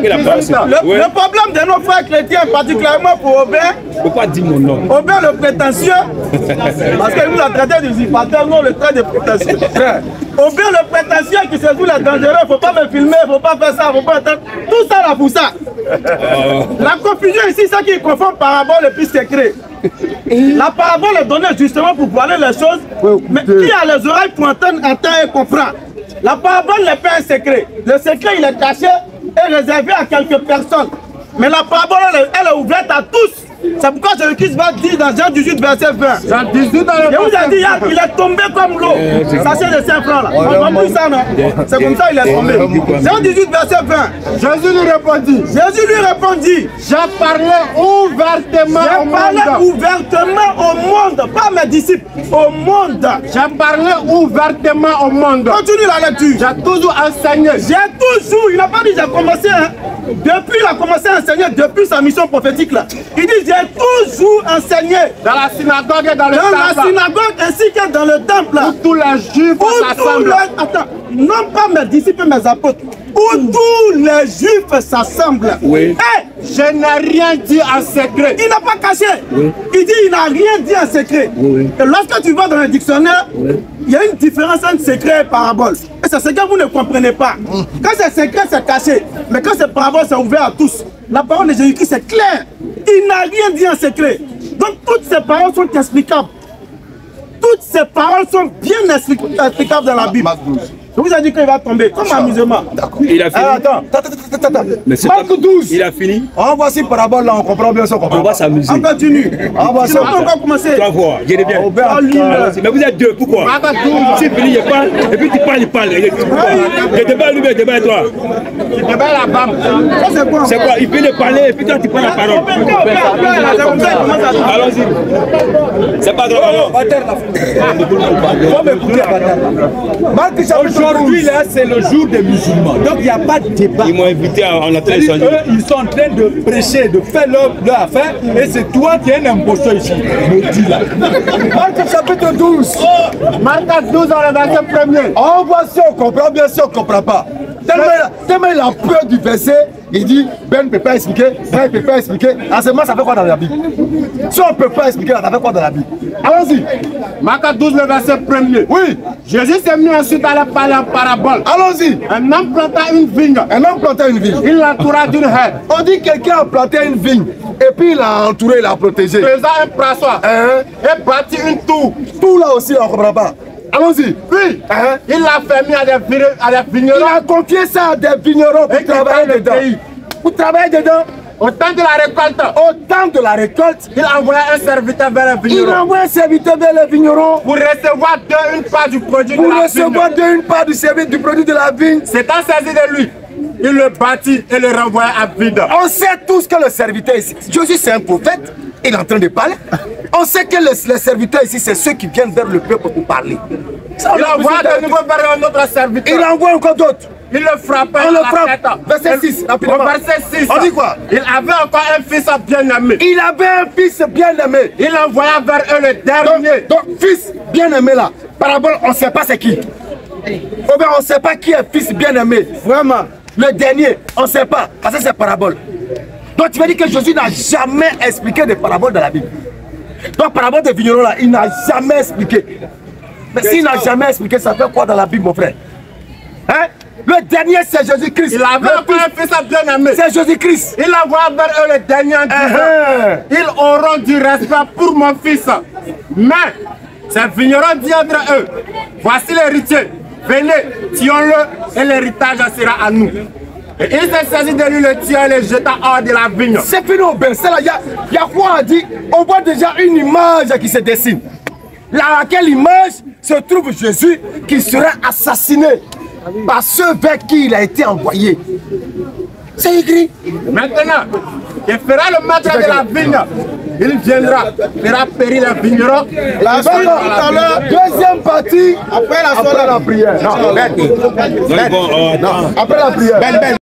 Le problème de nos frères chrétiens, particulièrement pour Aubert, pourquoi dire mon nom? Aubert le prétentieux, parce qu'il nous a traité d'usurpateur, non le trait de prétentieux. Aubert le prétentieux qui se joue les dangereux, il ne faut pas me filmer, il ne faut pas faire ça, il ne faut pas attendre. Tout ça là pour ça. La confusion ici, c'est qui confond parabole et puis secret. La parabole est donnée justement pour voiler les choses, mais qui a les oreilles pour entendre et comprendre. La parabole n'est pas un secret. Le secret, il est caché et réservé à quelques personnes. Mais la parabole, elle est ouverte à tous. C'est pourquoi Jésus-Christ va dire dans Jean 18, verset 20. Jean 18, dans le je vous ai dit, il est tombé comme l'eau. Sachez de 5 francs là. On comprend ça, non? C'est comme ça il est tombé. Jean 18, verset 20. Jésus lui répondit. J'ai parlé ouvertement au monde. Pas mes disciples, au monde. J'ai parlé ouvertement au monde. Continue la lecture. J'ai toujours enseigné. Il n'a pas dit j'ai commencé. Depuis il a commencé à enseigner, depuis sa mission prophétique là. Il dit j'ai toujours enseigné. Dans la synagogue et dans le temple. Dans la synagogue ainsi que dans le temple. Où tous les juifs s'assemblent. Attends, non pas mes disciples, mes apôtres. Où tous les juifs s'assemblent. Oui. Hey, je n'ai rien dit en secret. Il n'a pas caché. Oui. Il dit il n'a rien dit en secret. Oui. Et lorsque tu vas dans le dictionnaire, il y a une différence entre secret et parabole. Et c'est ce que vous ne comprenez pas. Quand c'est secret, c'est caché. Mais quand c'est parabole, c'est ouvert à tous. La parole de Jésus-Christ, c'est clair. Il n'a rien dit en secret. Donc toutes ces paroles sont explicables. Toutes ces paroles sont bien explicables dans la Bible. Je vous ai dit qu'il va tomber, comme amusement. Il a fini. Attends. Mais c'est Marc 12. Il a fini. On voit si parabole là, on comprend bien ça. On va s'amuser. On continue. On va encore commencer. Tu vas voir, je bien. Mais vous êtes deux, pourquoi? Si fini, il parle, et puis tu parles, Je débat lui, je débat toi. Je débat la femme. C'est quoi? Il finit de parler, et puis toi tu prends la parole. Allons-y. C'est pas grave. Aujourd'hui, là, c'est le jour des musulmans. Donc, il n'y a pas de débat. Ils m'ont invité à en attendre. Eux, ils sont en train de prêcher, de faire leur affaire. Et c'est toi qui es un imposteur ici. Me dis là. Marc chapitre 12. Marc 12 dans le verset premier. On voit si on comprend, bien sûr on ne comprend pas. Tellement il a peur du verset, il dit Ben ne peut pas expliquer, Ben ne peut pas expliquer. Enseignement, ça fait quoi dans la Bible? Si on ne peut pas expliquer, ça fait quoi dans la Bible? Allons-y. Marc 12, le verset premier. Oui. Jésus s'est mis ensuite à la parler en parabole. Allons-y. Un homme planta une vigne. Un homme planta une vigne. Il l'entoura d'une haie. On dit quelqu'un a planté une vigne. Et puis il a entouré, il a protégé. Faisant un pressoir. Et bâti une tour. Tout là aussi, on ne comprend pas. Allons-y. Puis, il l'a fermé à des vignerons. Il a confié ça à des vignerons pour travailler dedans. Pour travailler dedans. Au temps de la récolte, il envoya un serviteur vers les vignerons. Pour recevoir une part du produit de la vigne. Pour recevoir une part du service du produit de la vigne. S'étant saisi de lui, il le bâtit et le renvoya à vide. On sait tous que le serviteur ici, Jésus c'est un prophète, il est en train de parler. On sait que les serviteurs ici, c'est ceux qui viennent vers le peuple pour parler. Il envoie de nouveau vers un autre serviteur. Il envoie encore d'autres. Il le frappait. On le frappe. Verset 6. Verset 6. On dit quoi? Il avait encore un fils bien-aimé. Il avait un fils bien-aimé. Il envoya vers eux le dernier. Donc fils bien-aimé là, parabole, on ne sait pas c'est qui. On ne sait pas qui est fils bien-aimé. Vraiment. Le dernier, on ne sait pas. Parce que c'est parabole. Donc tu veux dire que Jésus n'a jamais expliqué de parabole dans la Bible. Donc parabole de vigneron là, il n'a jamais expliqué. Mais s'il n'a jamais expliqué, ça fait quoi dans la Bible, mon frère? Hein? Le dernier, c'est Jésus-Christ. Il avait un fils bien-aimé. C'est Jésus-Christ. Il envoie vers eux le dernier en disant, ils auront du respect pour mon fils. Mais, ces vignerons disent entre eux, voici l'héritier. Venez, tuons-le et l'héritage sera à nous. Et il s'est saisi de lui, le tia et le jeta hors de la vigne. C'est fini au bain. Il y a quoi à dire? On voit déjà une image qui se dessine. Là, laquelle image se trouve Jésus qui sera assassiné par ceux vers qui il a été envoyé. C'est écrit. Maintenant, il fera le maître de la vigne. Il viendra, fera périr les vignerons. La suite tout à l'heure, deuxième partie, après la prière. Non, après la prière.